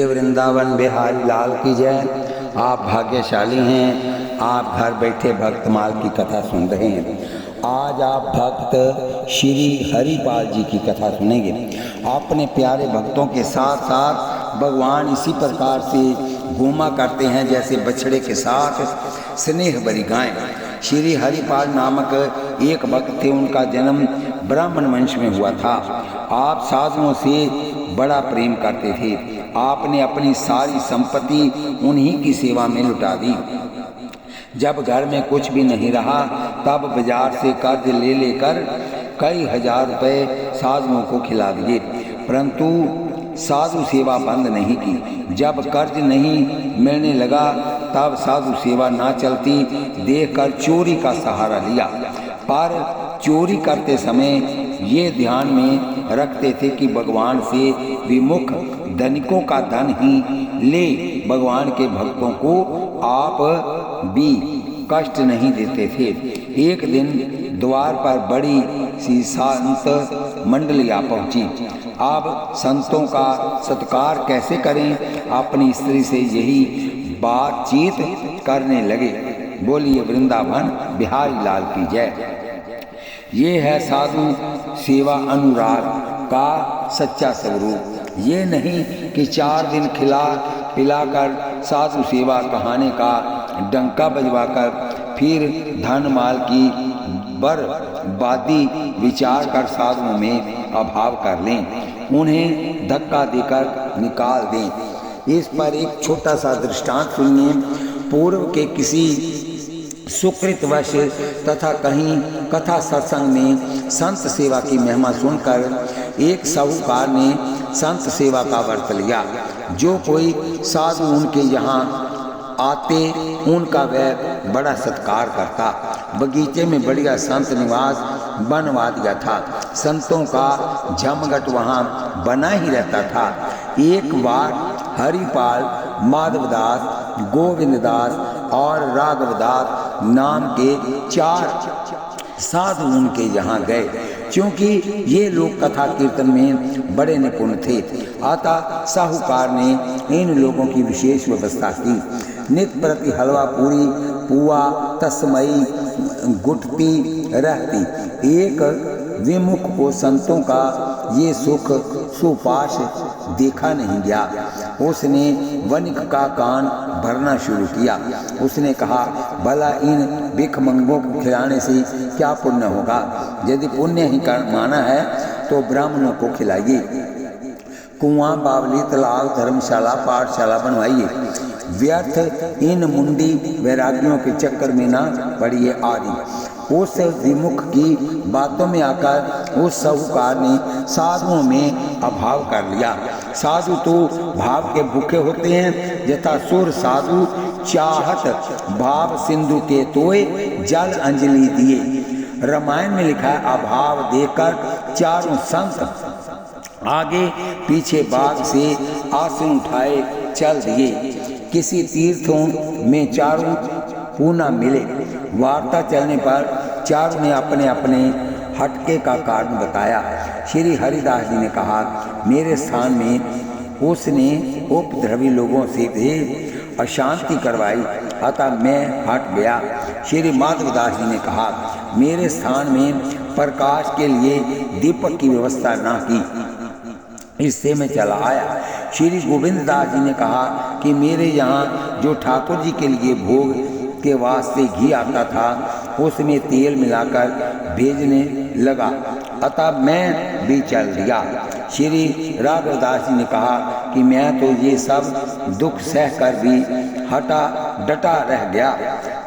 बोलिए वृंदावन बिहारी लाल की जय। आप भाग्यशाली हैं, आप घर बैठे भक्तमाल की कथा सुन रहे हैं। आज आप भक्त श्री हरिपाल जी की कथा सुनेंगे। अपने प्यारे भक्तों के साथ साथ भगवान इसी प्रकार से घूमा करते हैं जैसे बछड़े के साथ स्नेह भरी गाय। श्री हरिपाल नामक एक भक्त थे, उनका जन्म ब्राह्मण वंश में हुआ था। आप साधुओं से बड़ा प्रेम करते थे। आपने अपनी सारी संपत्ति उन्हीं की सेवा में लुटा दी। जब घर में कुछ भी नहीं रहा तब बाजार से कर्ज ले लेकर कई हजार रुपए साधुओं को खिला दिए, परंतु साधु सेवा बंद नहीं की। जब कर्ज नहीं मिलने लगा तब साधु सेवा ना चलती देखकर चोरी का सहारा लिया, पर चोरी करते समय ये ध्यान में रखते थे कि भगवान से विमुख धनिकों का धन ही ले, भगवान के भक्तों को आप भी कष्ट नहीं देते थे। एक दिन द्वार पर बड़ी सी संत मंडली आ पहुंची। अब संतों का सत्कार कैसे करें, अपनी स्त्री से यही बातचीत करने लगे। बोलिए वृंदावन बिहारी लाल की जय। ये है साधु सेवा अनुराग का सच्चा स्वरूप। ये नहीं कि 4 दिन खिला पिलाकर साधु सेवा कहाने का डंका बजवाकर फिर धन माल की बर्बादी विचार कर साधुओं में अभाव कर लें, उन्हें धक्का देकर निकाल दें। इस पर एक छोटा सा दृष्टांत सुनिए। पूर्व के किसी सुकृतवश तथा कहीं कथा सत्संग में संत सेवा की महिमा सुनकर एक साहूकार ने संत सेवा का व्रत लिया। जो कोई साधु उनके यहाँ आते उनका वह बड़ा सत्कार करता। बगीचे में बढ़िया संत निवास बनवा दिया था। संतों का जमघट वहाँ बना ही रहता था। एक बार हरिपाल, माधवदास, गोविंददास और राघवदास नाम के 4 साधु उनके यहाँ गए। क्योंकि ये लोग कथा कीर्तन में बड़े निपुण थे, अतः साहूकार ने इन लोगों की विशेष व्यवस्था की। नित्य प्रति हलवा पूरी, पुआ, तस्मई, गुटती रहती। एक विमुख को संतों का ये सुख सुपाश देखा नहीं गया। उसने वनिक का कान भरना शुरू किया। उसने कहा, भला इन भिखमंगों को खिलाने से क्या पुण्य होगा? यदि पुण्य ही माना है तो ब्राह्मणों को खिलाइए, कुआं, बावली, तालाब, धर्मशाला, पाठशाला बनवाइए। व्यर्थ इन मुंडी वैरागियों के चक्कर में ना पड़िए आदि। उस विमुख की बातों में आकर उस साहूकार ने साधुओं में अभाव कर लिया। साधु तो भाव के भूखे होते हैं, यथा सुर साधु चाहत भाव सिंधु के तोए जल अंजलि दिए। रामायण में लिखा है, अभाव देकर चारों संत आगे पीछे बाग से आसन उठाए चल दिए। किसी तीर्थों में चारों पूना मिले। वार्ता चलने पर चारों ने अपने अपने हटके का कारण बताया। श्री हरिदास जी ने कहा, मेरे स्थान में उसने उपद्रवी लोगों से भी अशांति करवाई, अतः मैं हट गया। श्री माधवदास जी ने कहा, मेरे स्थान में प्रकाश के लिए दीपक की व्यवस्था ना की, इससे मैं चला आया। श्री गोविंद दास जी ने कहा कि मेरे यहाँ जो ठाकुर जी के लिए भोग के वास्ते घी आता था उसमें तेल मिलाकर भेजने लगा, अतः मैं भी चल दिया। श्री राघवदास जी ने कहा कि मैं तो ये सब दुख सहकर भी हटा डटा रह गया।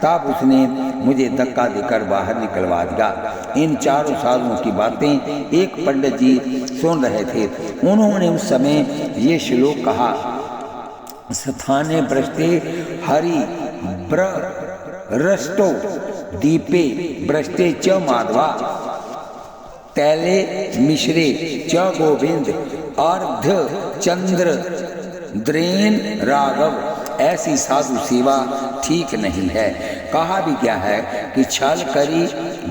तब उसने मुझे धक्का देकर बाहर निकलवा दिया। इन चारों साधुओं की बातें एक पंडित जी सुन रहे थे। उन्होंने उस समय ये श्लोक कहा, स्थाने भ्रष्टे हरि रष्टो दीपे भ्रष्टे च माधवा तैले मिश्रे च गोविंद अर्ध चंद्र द्रेन राघव। ऐसी साधु सेवा ठीक नहीं है। कहा भी क्या है कि छल करी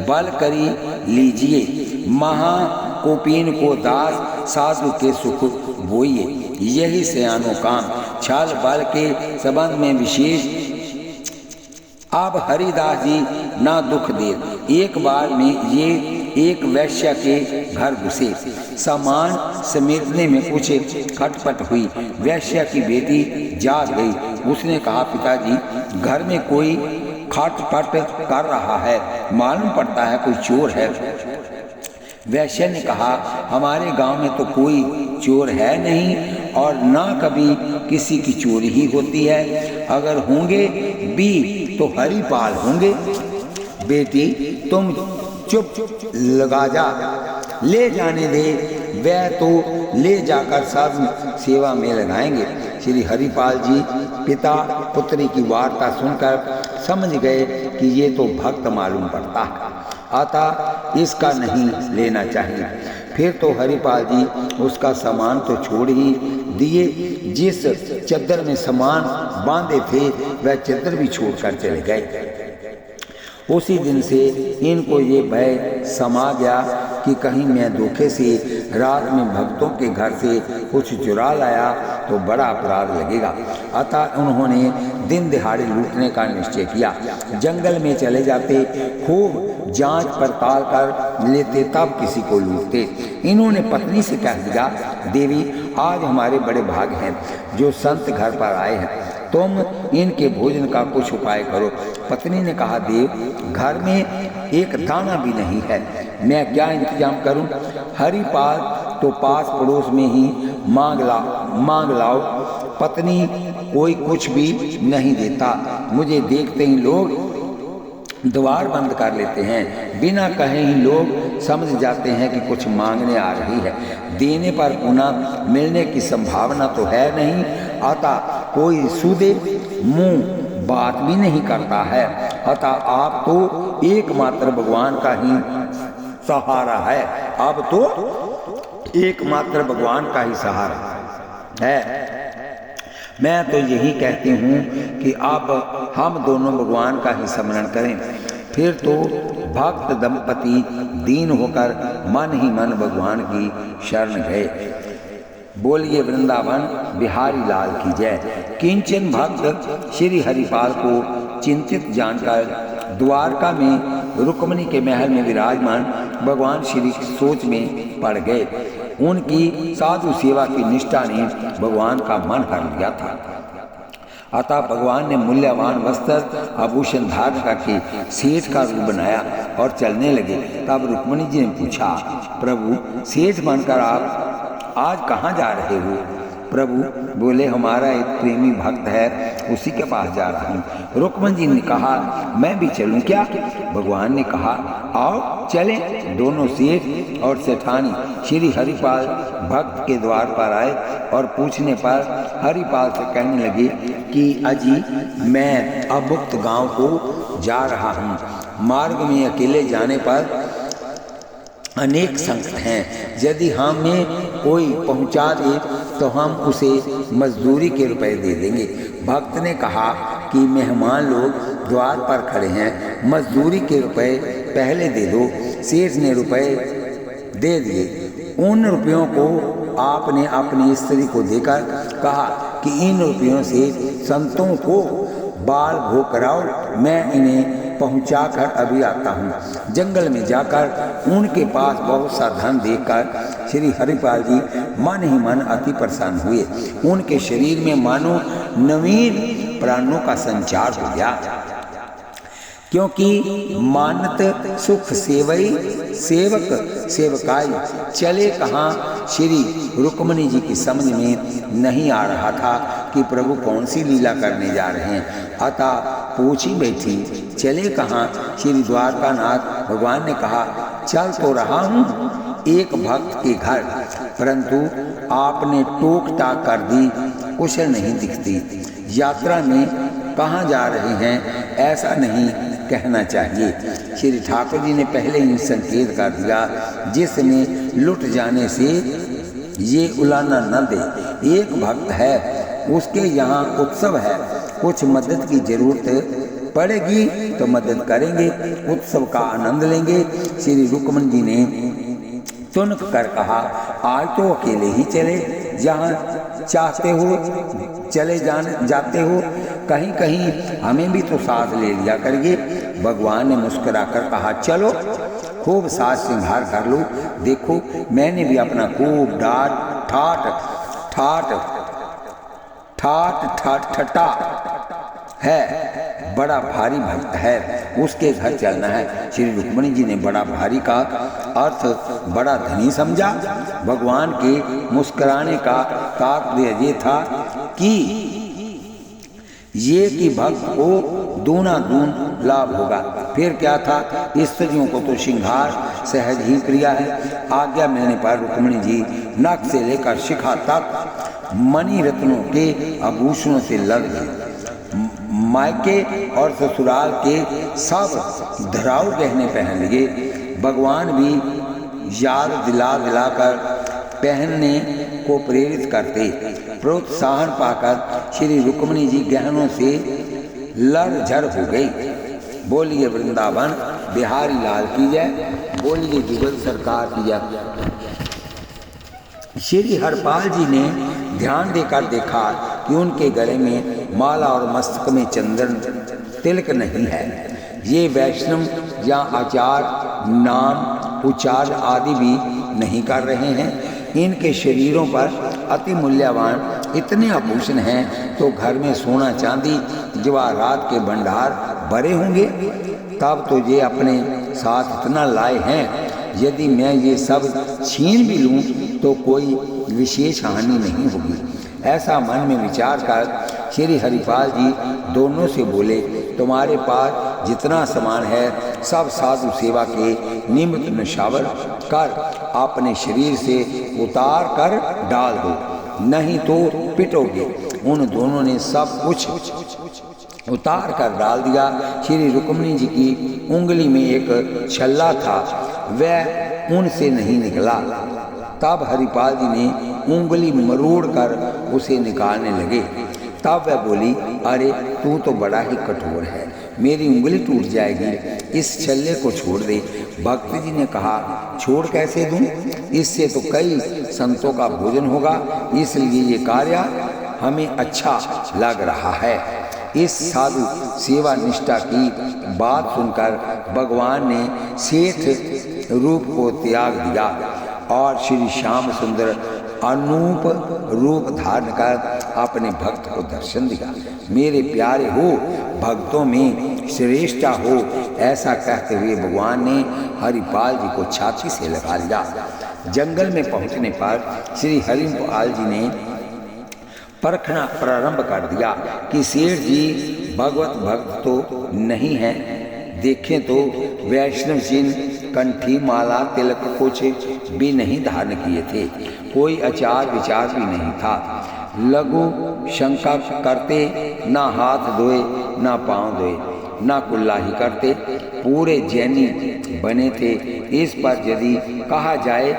बल करी लीजिए, महाकोपीन को दास साधु के सुख बोइए। यही सयानो काम, छल बल के संबंध में विशेष। अब हरिदास जी ना दुख दे। एक बार में ये एक वैश्य के घर घुसे। सामान समेटने में कुछ खटपट हुई। वैश्य की बेटी जाग गई। उसने कहा, पिताजी घर में कोई खटपट कर रहा है, मालूम पड़ता है कोई चोर है। वैश्य ने कहा, हमारे गांव में तो कोई चोर है नहीं और ना कभी किसी की चोरी ही होती है। अगर होंगे भी तो हरिपाल होंगे। बेटी तुम चुप लगा जा, ले जाने दे, वह तो ले जाकर सब सेवा में लगाएंगे। श्री हरिपाल जी पिता पुत्री की वार्ता सुनकर समझ गए कि ये तो भक्त मालूम पड़ता है, अतः इसका नहीं लेना चाहिए। फिर तो हरिपाल जी उसका सामान तो छोड़ ही दिए, जिस चद्दर में सामान बांधे थे वह चद्दर भी छोड़कर चले गए। उसी दिन से इनको ये भय समा गया कि कहीं मैं धोखे से रात में भक्तों के घर से कुछ चुरा लाया तो बड़ा अपराध लगेगा। अतः उन्होंने दिन दिहाड़े लूटने का निश्चय किया। जंगल में चले जाते, खूब जांच पड़ताल कर लेते, तब किसी को लूटते। इन्होंने पत्नी से कह दिया, देवी आज हमारे बड़े भाग हैं जो संत घर पर आए हैं, तुम इनके भोजन का कुछ उपाय करो। पत्नी ने कहा, देव घर में एक दाना भी नहीं है, मैं क्या इंतजाम करूं? हरिपाल तो पास पड़ोस में ही मांग लाओ। पत्नी कोई कुछ भी नहीं देता, मुझे देखते ही लोग द्वार बंद कर लेते हैं, बिना कहे ही लोग समझ जाते हैं कि कुछ मांगने आ रही है। देने पर पुनः मिलने की संभावना तो है नहीं, अतः कोई सूदे मुंह बात भी नहीं करता है। अतः आप तो एकमात्र भगवान का ही सहारा है, अब तो एकमात्र भगवान का ही सहारा है। मैं तो यही कहती हूँ कि अब हम दोनों भगवान का ही स्मरण करें। फिर तो भक्त दंपति दीन होकर मन ही मन भगवान की शरण गए। बोलिए वृंदावन बिहारी लाल की जय। किंचन भक्त श्री हरिपाल को चिंतित जानकर द्वारका में रुक्मिणी के महल में विराजमान भगवान श्री सोच में पड़ गए। उनकी साधु सेवा की निष्ठा ने भगवान का मन हर लिया था। अतः भगवान ने मूल्यवान वस्त्र आभूषण धारण करके सेठ का रूप बनाया और चलने लगे। तब रुक्मिणी जी ने पूछा, प्रभु सेठ बनकर आप आज कहाँ जा रहे हो? प्रभु बोले, हमारा एक प्रेमी भक्त है, उसी के पास जा रहा हूँ। रुक्मिणी जी ने कहा, मैं भी चलूँ क्या? भगवान ने कहा, आओ चले। दोनों सेठ और सेठानी श्री हरिपाल भक्त के द्वार पर आए और पूछने पर हरिपाल से कहने लगे कि अजी मैं अभुक्त गांव को जा रहा हूँ। मार्ग में अकेले जाने पर अनेक संकट हैं, यदि हमें कोई पहुंचा दे तो हम उसे मजदूरी के रुपए दे देंगे। भक्त ने कहा कि मेहमान लोग द्वार पर खड़े हैं, मजदूरी के रुपए पहले दे दो। सेठ ने रुपए दे दिए। उन रुपयों को आपने अपनी स्त्री को देकर कहा कि इन रुपयों से संतों को बाल भोग कराओ, मैं इन्हें पहुंचाकर अभी आता हूँ। जंगल में जाकर उनके पास बहुत सा धन देखकर श्री हरिपाल जी मन ही मन अति प्रसन्न हुए। उनके शरीर में मानो नवीन प्राणों का संचार हो गया, क्योंकि मानत सुख सेवई सेवक सेवकाई। चले कहाँ श्री रुक्मिणी जी की समझ में नहीं आ रहा था कि प्रभु कौन सी लीला करने जा रहे हैं। अतः पूछी बैठी, चले कहाँ? श्री द्वारकानाथ भगवान ने कहा, चल तो रहा हूँ एक भक्त के घर, परंतु आपने टोक टाक कर दी, कुशल नहीं दिखती। यात्रा में कहाँ जा रहे हैं ऐसा नहीं कहना चाहिए। श्री ठाकुर जी ने पहले ही संकेत कर दिया, जिसमें लुट जाने से ये उलाना न दे। एक भक्त है, उसके यहाँ उत्सव है, कुछ मदद की जरूरत पड़ेगी तो मदद करेंगे, उत्सव का आनंद लेंगे। श्री रुक्मिणी जी ने तुनक कर कहा, आज तो अकेले ही चले, जहाँ चाहते हो, चले जाते हो, कहीं कहीं हमें भी तो साथ ले लिया करिए। भगवान ने मुस्कुराकर कहा, चलो खूब साज श्रृंगार कर लो। देखो मैंने भी अपना खूब ठट्टा है, बड़ा भारी भक्त है, उसके घर चलना है। श्री रुक्मिणी जी ने बड़ा भारी का अर्थ बड़ा धनी समझा। भगवान के मुस्कुराने का तात्पर्य ये था कि भक्त को दूना दून लाभ होगा। फिर क्या था, स्त्रियों को तो श्रृंगार सहज ही क्रिया है। आज्ञा मिलने पर रुक्मिणी जी नख से लेकर शिखा तक मणि रत्नों के आभूषणों से लद गए। मायके और ससुराल के सब धराऊ गहने पहन लिए। भगवान भी याद दिलाकर पहनने को प्रेरित करते। प्रोत्साहन पाकर श्री रुक्मिणी जी गहनों से लरझर हो गई। बोलिए वृंदावन बिहारी लाल की जय, बोलिए जुगल सरकार की जय। श्री हरपाल जी ने ध्यान देकर देखा कि उनके गले में माला और मस्तक में चंदन तिलक नहीं है। ये वैष्णव या आचार नाम उच्चार आदि भी नहीं कर रहे हैं। इनके शरीरों पर अति मूल्यवान इतने आभूषण हैं तो घर में सोना चांदी जवाहरात के भंडार भरे होंगे। तब तो ये अपने साथ इतना लाए हैं, यदि मैं ये सब छीन भी लूं तो कोई विशेष हानि नहीं होगी। ऐसा मन में विचार कर श्री हरिपाल जी दोनों से बोले, तुम्हारे पास जितना सामान है सब साधु सेवा के निमित्त नशावर कर अपने शरीर से उतार कर डाल दो, नहीं तो पिटोगे। उन दोनों ने सब कुछ उतार कर डाल दिया। श्री रुक्मिणी जी की उंगली में एक छल्ला था, वह उनसे नहीं निकला। तब हरिपाल जी ने उंगली मरोड़ कर उसे निकालने लगे। तब वह बोली, अरे तू तो बड़ा ही कठोर है, मेरी उंगली टूट जाएगी, इस छल्ले को छोड़ दे। भक्त जी ने कहा, छोड़ कैसे दूं? इससे तो कई संतों का भोजन होगा, इसलिए ये कार्य हमें अच्छा लग रहा है। इस साधु सेवा निष्ठा की बात सुनकर भगवान ने सेठ रूप को त्याग दिया और श्री श्याम सुंदर अनूप रूप धारण कर अपने भक्त को दर्शन दिया। मेरे प्यारे हो, भक्तों में श्रेष्ठ हो, ऐसा कहते हुए भगवान ने हरिपाल जी को छाती से लगा लिया। जंगल में पहुंचने पर श्री हरिपाल जी ने परखना प्रारंभ कर दिया कि सेठ जी भगवत भक्त तो नहीं है। देखें तो वैष्णव चिन्ह, कंठी, माला, तिलक कुछ भी नहीं धारण किए थे, कोई आचार विचार भी नहीं था। लघु शंका करते, ना हाथ धोए ना पांव धोए ना कुल्लाही करते, पूरे जैनी बने थे। इस पर यदि कहा जाए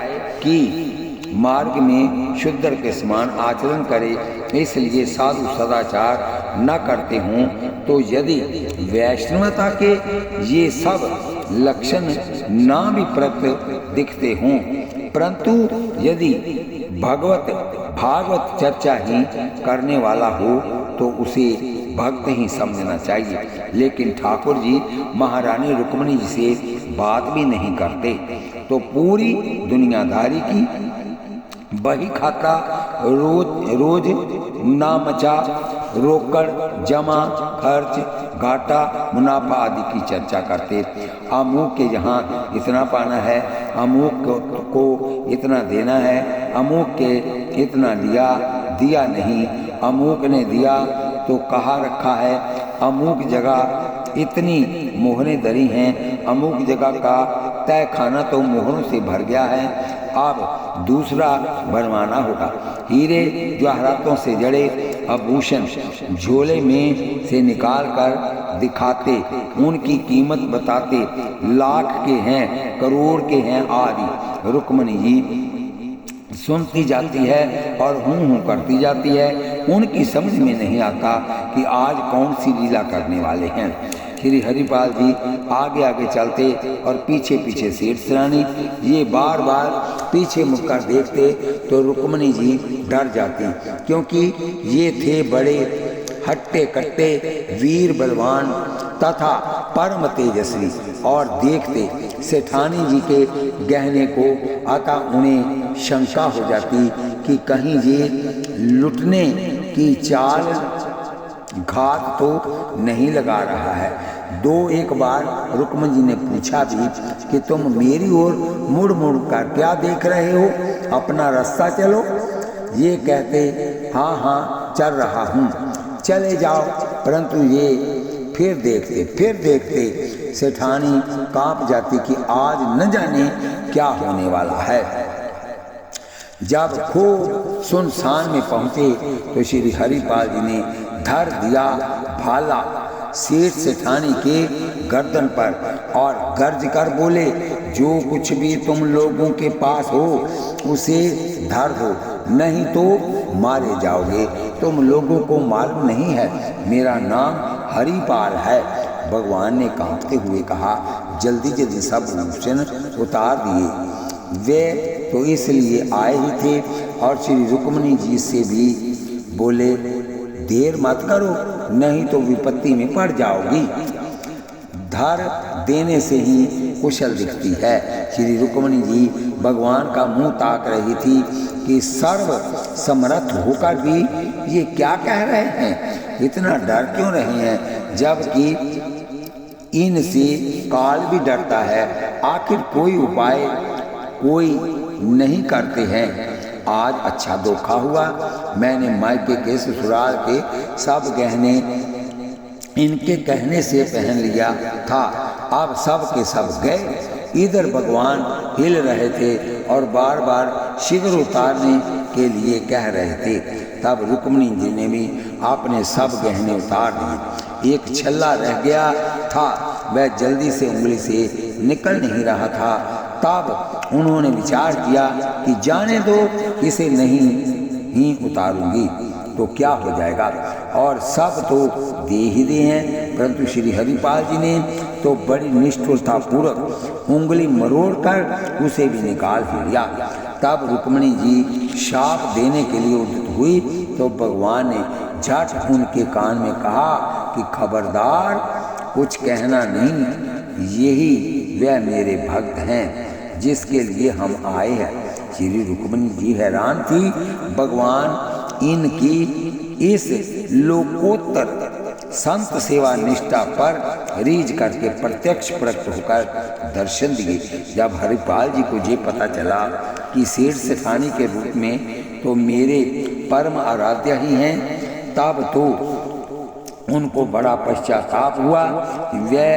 कि मार्ग में शुद्र के समान आचरण करे, इसलिए साधु सदाचार न करते हों, तो यदि वैष्णवता के ये सब लक्षण ना भी प्रकट दिखते हों, परंतु यदि भागवत चर्चा ही करने वाला हो तो उसे भक्त ही समझना चाहिए। लेकिन ठाकुर जी महारानी रुक्मिणी जी से बात भी नहीं करते, तो पूरी दुनियादारी की बही खाता, रोज नामचा, रोकड़, जमा, खर्च, घाटा, मुनाफा आदि की चर्चा करते। अमुक के यहाँ इतना पाना है, अमुक को इतना देना है, अमुक के इतना दिया नहीं, अमुक ने दिया तो कहाँ रखा है, अमुक जगह इतनी मोहरें धरी हैं, अमुक जगह का तय खाना तो मोहरों से भर गया है, अब दूसरा बनवाना होगा। हीरे जवाहरातों से जड़े आभूषण झोले में से निकाल कर दिखाते, उनकी कीमत बताते, लाख के हैं, करोड़ के हैं आदि। रुक्मिणी जी सुनती जाती है और हूँ करती जाती है। उनकी समझ में नहीं आता कि आज कौन सी लीला करने वाले हैं। श्री हरिपाल जी आगे आगे चलते और पीछे पीछे सेठ सिरानी। ये बार बार पीछे मुड़कर देखते तो रुक्मणी जी डर जाती, क्योंकि ये थे बड़े हट्टे कट्टे वीर बलवान तथा परम तेजस्वी, और देखते सेठानी जी के गहने को। अतः उन्हें शंका हो जाती कि कहीं ये लुटने की चाल घात तो नहीं लगा रहा है। दो एक बार रुक्मणी जी ने पूछा भी कि तुम मेरी ओर मुड़ मुड़ कर क्या देख रहे हो, अपना रास्ता चलो। ये कहते हाँ हाँ चल रहा हूँ, चले जाओ। परंतु ये फिर देखते सेठानी कांप जाती कि आज न जाने क्या होने वाला है। जब खूब सुनसान में पहुंचे तो श्री हरिपाल जी ने धर दिया भाला सेठ सेठानी के गर्दन पर और गर्ज कर बोले, जो कुछ भी तुम लोगों के पास हो उसे धर दो, नहीं तो मारे जाओगे। तुम लोगों को मालूम नहीं है मेरा नाम हरिपाल है। भगवान ने कांपते हुए कहा, जल्दी जल्दी सब भूषण उतार दिए। वे तो इसलिए आए ही थे। और श्री रुक्मणी जी से भी बोले, देर मत करो, नहीं तो विपत्ति में पड़ जाओगी। धर देने से ही कुशल दिखती है। श्री रुक्मणी जी भगवान का मुंह ताक रही थी कि सर्व समर्थ होकर भी ये क्या कह रहे हैं, इतना डर क्यों रहे हैं, जबकि इनसे काल भी डरता है। आखिर कोई उपाय कोई नहीं करते हैं। आज अच्छा धोखा हुआ, मैंने मायके के ससुराल के सब गहने इनके कहने से पहन लिया था। अब सब के सब गए। इधर भगवान हिल रहे थे और बार बार शीघ्र उतारने के लिए कह रहे थे। तब रुक्मणी जी ने भी अपने सब गहने उतार दिए। एक छल्ला रह गया था, वह जल्दी से उंगली से निकल नहीं रहा था। तब उन्होंने विचार किया कि जाने दो, इसे नहीं ही उतारूंगी तो क्या हो जाएगा, और सब तो दे ही दे हैं। परंतु श्री हरिपाल जी ने तो बड़ी निष्ठुरता पूर्वक उंगली मरोड़कर उसे भी निकाल ही लिया। तब रुक्मणी जी शाप देने के लिए उद्यत हुई तो भगवान ने झट उनके कान में कहा कि खबरदार, कुछ कहना नहीं, यही वह मेरे भक्त हैं जिसके लिए हम आए हैं। श्री रुक्मणी जी हैरान थी। भगवान इनकी इस लोकोत्तर संत सेवा निष्ठा पर रीझ करके प्रत्यक्ष प्रकट होकर दर्शन दिए। जब हरिपाल जी को ये पता चला कि सेठ सेठानी के रूप में तो मेरे परम आराध्य ही हैं, तब तो उनको बड़ा पश्चाताप हुआ। वे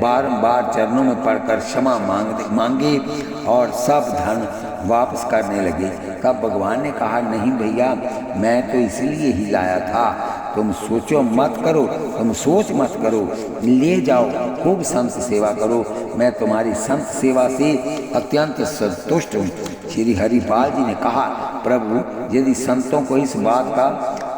बारंबार चरणों में पड़कर क्षमा मांगे और सब धन वापस करने लगे। तब भगवान ने कहा, नहीं भैया, मैं तो इसलिए ही लाया था, तुम सोचो मत करो, तुम सोच मत करो, ले जाओ, खूब संत सेवा करो, मैं तुम्हारी संत सेवा से अत्यंत संतुष्ट हूँ। श्री हरिपाल जी ने कहा, प्रभु, यदि संतों को इस बात का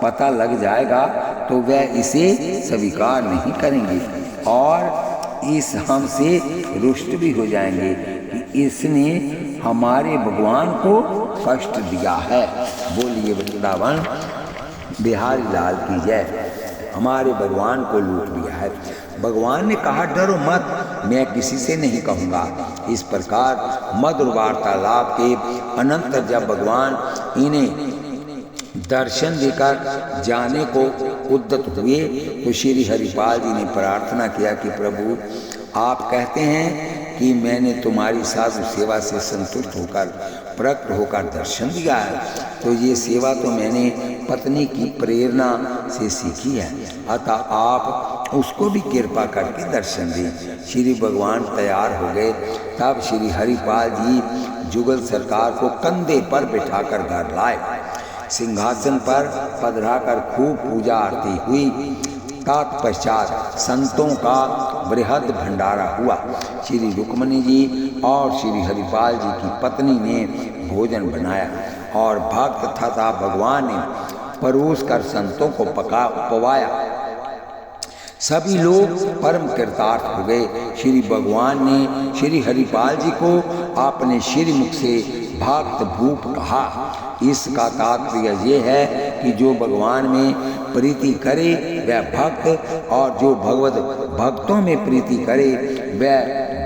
पता लग जाएगा तो वह इसे स्वीकार नहीं करेंगे और इस हमसे रुष्ट भी हो जाएंगे कि इसने हमारे भगवान को कष्ट दिया है। बोलिए वृंदावन बिहारी लाल की जय। हमारे भगवान को लूट लिया है। भगवान ने कहा, डरो मत, मैं किसी से नहीं कहूँगा। इस प्रकार मधुर वार्तालाप के अनंतर जब भगवान इन्हें दर्शन देकर जाने को उद्यत हुए तो श्री हरिपाल जी ने प्रार्थना किया कि प्रभु, आप कहते हैं कि मैंने तुम्हारी साधु सेवा से संतुष्ट होकर प्रकट होकर दर्शन दिया है, तो ये सेवा तो मैंने पत्नी की प्रेरणा से सीखी है, अतः आप उसको भी कृपा करके दर्शन दें। श्री भगवान तैयार हो गए। तब श्री हरिपाल जी जुगल सरकार को कंधे पर बिठाकर घर लाए। सिंहासन पर पधराकर खूब पूजा आरती हुई। तत्पश्चात संतों का बृहद भंडारा हुआ। श्री रुक्मणी जी और श्री हरिपाल जी की पत्नी ने भोजन बनाया और भक्त तथा भगवान ने परोस कर संतों को पकाया। सभी लोग परम कृतार्थ हो गए। श्री भगवान ने श्री हरिपाल जी को अपने श्रीमुख से भक्त भूप कहा। इसका तात्पर्य ये है कि जो भगवान में प्रीति करे वह भक्त, और जो भगवत भक्तों में प्रीति करे वह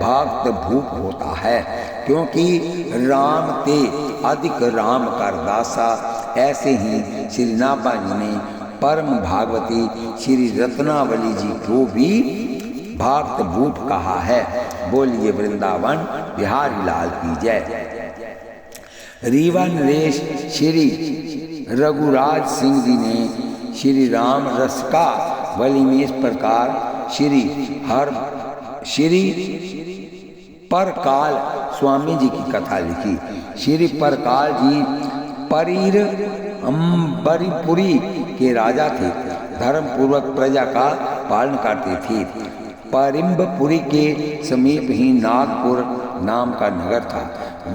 भक्त भूप होता है। क्योंकि राम ते अधिक राम कर दासा, ऐसे ही श्री नाभा जी ने परम भागवती श्री रत्नावली जी को भी भक्त भूप कहा है। बोलिए वृंदावन बिहारी लाल की जय। रीवा नरेश श्री रघुराज सिंह जी ने श्री राम रस का वली में इस प्रकार श्री परकाल स्वामी जी की कथा लिखी। श्री परकाल जी बरीपुरी के राजा थे, धर्म पूर्वक प्रजा का पालन करते थे। परिम्बपुरी के समीप ही नागपुर नाम का नगर था।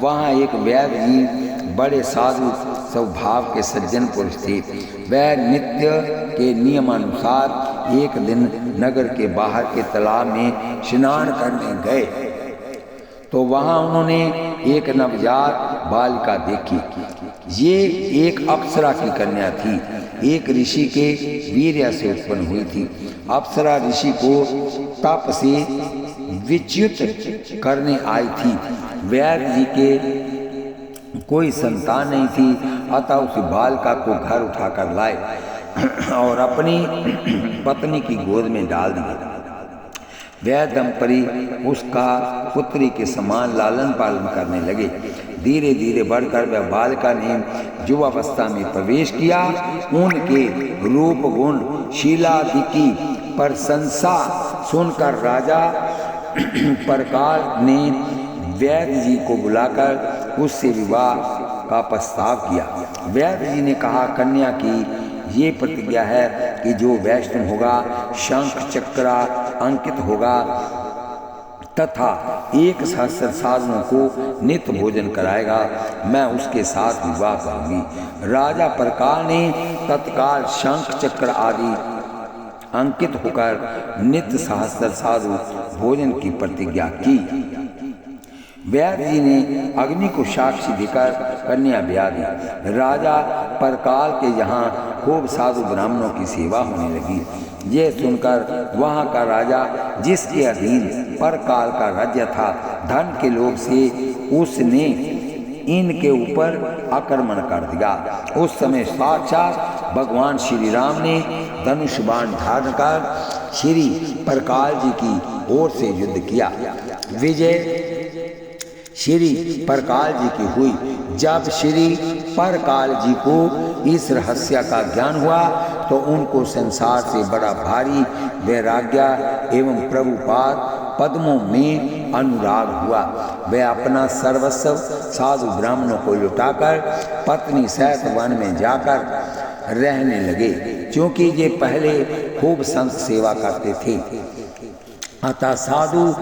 वहाँ एक वैद्य जी बड़े साधु स्वभाव के सज्जन पुरुष थे। वह नित्य के नियमानुसार एक दिन नगर के बाहर के तालाब में स्नान करने गए तो वहाँ उन्होंने एक नवजात बालिका देखी। ये एक अप्सरा की कन्या थी, एक ऋषि के वीर्य से उत्पन्न हुई थी। अप्सरा ऋषि को तप से विच्युत करने आई थी। वैद्य जी के कोई संतान नहीं थी, अतः उस बालिका को घर उठाकर लाए और अपनी पत्नी की गोद में डाल दिया। वह दंपति उसका पुत्री के समान लालन पालन करने लगे। धीरे धीरे बढ़कर वह बालिका ने युवावस्था में प्रवेश किया। उनके रूप गुण शीलादि प्रशंसा सुनकर राजा परकाल ने वैद्य जी को बुलाकर उससे विवाह का प्रस्ताव किया। वैद्य जी ने कहा, कन्या की ये प्रतिज्ञा है कि जो वैष्णव होगा शंख चक्रा अंकित होगा तथा 1,000 साधुओं को नित्य भोजन कराएगा, मैं उसके साथ विवाह करूंगी। राजा परकाल ने तत्काल शंख चक्र आदि अंकित होकर नित्य 1,000 साधु भोजन की प्रतिज्ञा की। वैद्य जी ने अग्नि को साक्षी देकर कन्या ब्याह दी। राजा परकाल के यहाँ खूब साधु ब्राह्मणों की सेवा होने लगी। ये सुनकर वहाँ का राजा, जिसके अधीन परकाल का राज्य था, धन के लोभ से उसने इनके ऊपर आक्रमण कर दिया। उस समय साक्षात भगवान श्री राम ने धनुष बाण धारण कर श्री परकाल जी की ओर से युद्ध किया। विजय श्री परकाल जी की हुई। जब श्री परकाल जी को इस रहस्य का ज्ञान हुआ तो उनको संसार से बड़ा भारी वैराग्य एवं प्रभुपाद पद्मों में अनुराग हुआ। वे अपना सर्वस्व साधु ब्राह्मणों को लुटाकर पत्नी सहित वन में जाकर रहने लगे। क्योंकि ये पहले खूब संत सेवा करते थे, अतः साधु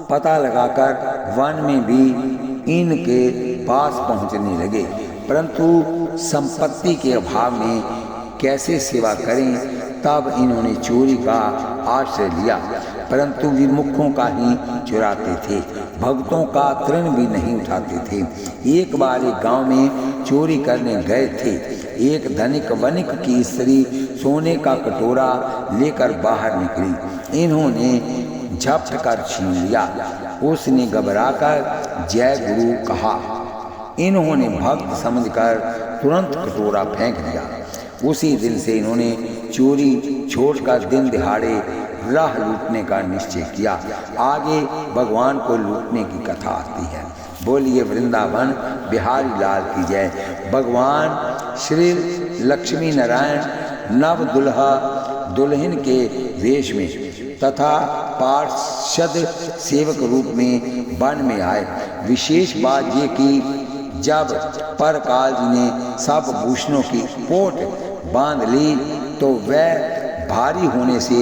पता लगाकर वन में भी इनके पास पहुंचने लगे। परंतु संपत्ति के अभाव में कैसे सेवा करें, तब इन्होंने चोरी का आश्रय लिया। परंतु विमुखों का ही चुराते थे, भक्तों का तृण भी नहीं उठाते थे। एक बार एक गांव में चोरी करने गए थे। एक धनिक वनिक की स्त्री सोने का कटोरा लेकर बाहर निकली। इन्होंने झपट कर छीन लिया। उसने घबराकर जय गुरु कहा। इन्होंने भक्त समझकर तुरंत कटोरा फेंक दिया। उसी दिन से इन्होंने चोरी छोड़कर दिन दिहाड़े राह लूटने का निश्चय किया। आगे भगवान को लूटने की कथा आती है। बोलिए वृंदावन बिहारी लाल की जय। भगवान श्री लक्ष्मी नारायण नव दुल्हा दुल्हन के वेश में तथा पार्षद सेवक रूप में वन में आए। विशेष बात ये कि जब परकाल जी ने सब भूषणों की पोट बांध ली तो वह भारी होने से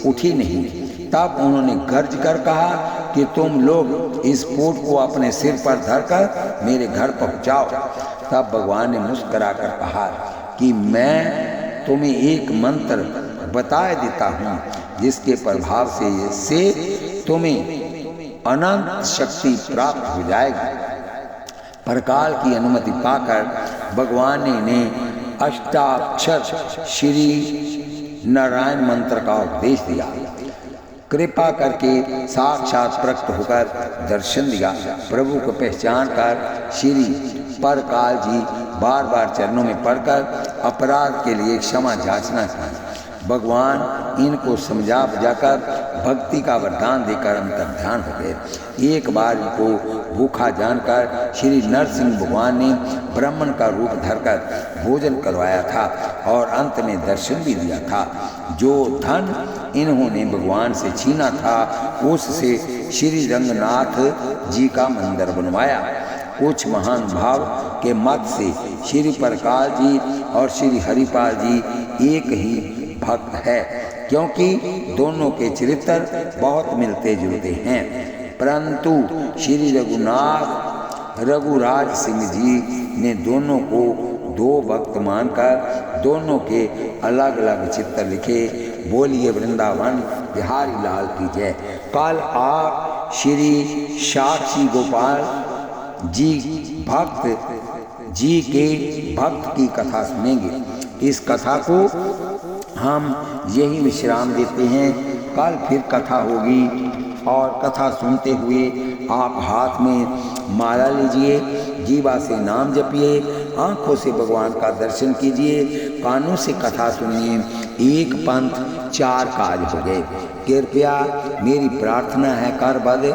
उठी नहीं। तब उन्होंने गर्ज कर कहा कि तुम लोग इस पोट को अपने सिर पर धरकर मेरे घर पहुंचाओ। तब भगवान ने मुस्कुराकर कहा कि मैं तुम्हें एक मंत्र बता देता हूँ। जिसके प्रभाव से तुम्हें अनंत शक्ति प्राप्त हो जाएगी। परकाल की अनुमति पाकर भगवान ने अष्टाक्षर श्री नारायण मंत्र का उपदेश दिया। कृपा करके साक्षात प्रकट होकर दर्शन दिया। प्रभु को पहचान कर श्री परकाल जी बार बार चरणों में पड़कर अपराध के लिए क्षमा याचना की। भगवान इनको समझा बुझाकर भक्ति का वरदान देकर अंतर्ध्यान हो गए। एक बार इनको भूखा जानकर श्री नरसिंह भगवान ने ब्राह्मण का रूप धरकर भोजन करवाया था और अंत में दर्शन भी दिया था। जो धन इन्होंने भगवान से छीना था उससे श्री रंगनाथ जी का मंदिर बनवाया। कुछ महान भाव के मत से श्री परकाल जी और श्री हरिपाल जी एक ही भक्त है, क्योंकि दोनों के चरित्र बहुत मिलते जुलते हैं। परंतु श्री रघुराज सिंह जी ने दोनों को दो भक्त मानकर दोनों के अलग अलग चित्र लिखे। बोलिए वृंदावन बिहारी लाल की जय। कल आप श्री साक्षी गोपाल जी भक्त जी के भक्त की कथा सुनेंगे। इस कथा को हम यही विश्राम देते हैं। कल फिर कथा होगी और कथा सुनते हुए आप हाथ में माला लीजिए, जीवा से नाम जपिए, आँखों से भगवान का दर्शन कीजिए, कानों से कथा सुनिए। एक पंथ चार काज हो गए। कृपया मेरी प्रार्थना है करबद्ध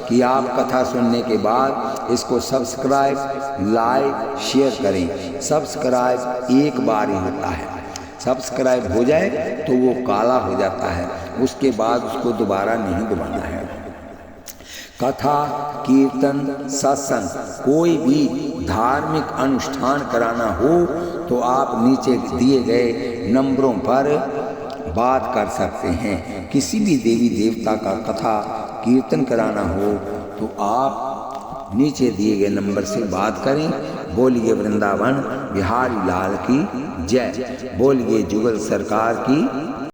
कि आप कथा सुनने के बाद इसको सब्सक्राइब, लाइक, शेयर करें। सब्सक्राइब एक बार ही होता है, सब्सक्राइब हो जाए तो वो काला हो जाता है, उसके बाद उसको दोबारा नहीं दबाना है। कथा, कीर्तन, सत्संग, कोई भी धार्मिक अनुष्ठान कराना हो तो आप नीचे दिए गए नंबरों पर बात कर सकते हैं। किसी भी देवी देवता का कथा कीर्तन कराना हो तो आप नीचे दिए गए नंबर से बात करें। बोलिए वृंदावन बिहारी लाल की जय। बोलिए जुगल सरकार की